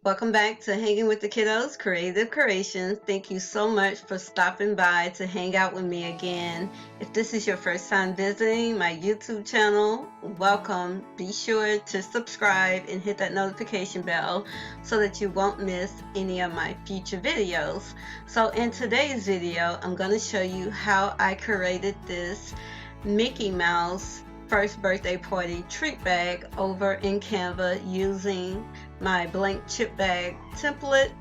Welcome back to Hanging with the Kiddos Creative Creations. Thank you so much for stopping by to hang out with me again. If this is your first time visiting my YouTube channel, welcome. Be sure to subscribe and hit that notification bell so that you won't miss any of my future videos. So in today's video, I'm going to show you how I created this Mickey Mouse first birthday party treat bag over in Canva using my blank chip bag template.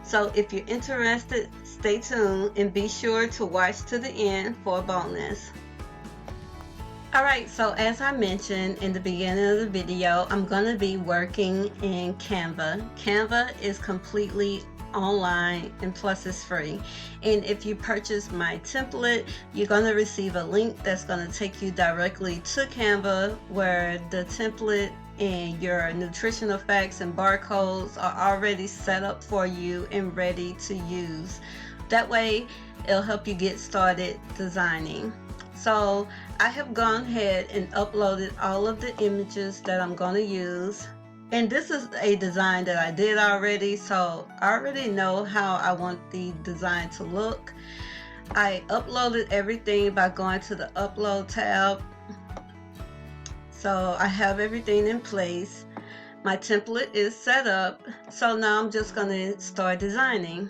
So if you're interested, stay tuned and be sure to watch to the end for a bonus. Alright, so as I mentioned in the beginning of the video, I'm going to be working in Canva. Canva is completely online and plus it's free, and if you purchase my template, you're going to receive a link that's going to take you directly to Canva, where the template and your nutritional facts and barcodes are already set up for you and ready to use. That way it'll help you get started designing. So I have gone ahead and uploaded all of the images that I'm going to use. And this is a design that I did already, so I already know how I want the design to look. I uploaded everything by going to the upload tab. So I have everything in place. My template is set up. So now I'm just going to start designing.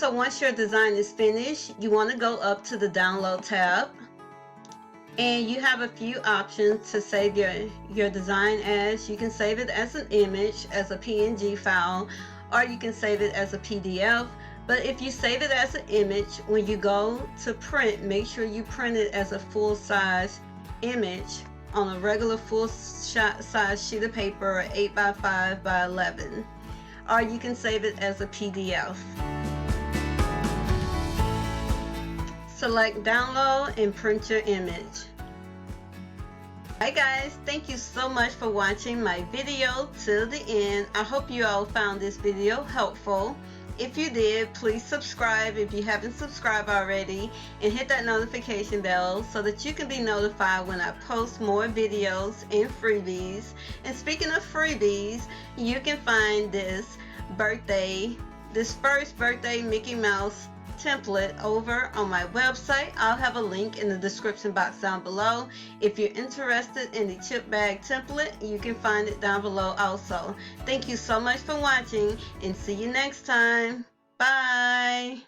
So once your design is finished, you want to go up to the download tab, and you have a few options to save your design as. You can save it as an image, as a PNG file, or you can save it as a PDF. But if you save it as an image, when you go to print, make sure you print it as a full-size image on a regular full-size sheet of paper, 8 by 5 by 11. Or you can save it as a PDF. Select download and print your image. Hi guys, thank you so much for watching my video till the end. I hope you all found this video helpful. If you did, please subscribe if you haven't subscribed already, and hit that notification bell so that you can be notified when I post more videos and freebies. And speaking of freebies, you can find this first birthday Mickey Mouse template over on my website. I'll have a link in the description box down below. If you're interested in the chip bag template, you can find it down below also. Thank you so much for watching, and see you next time. Bye.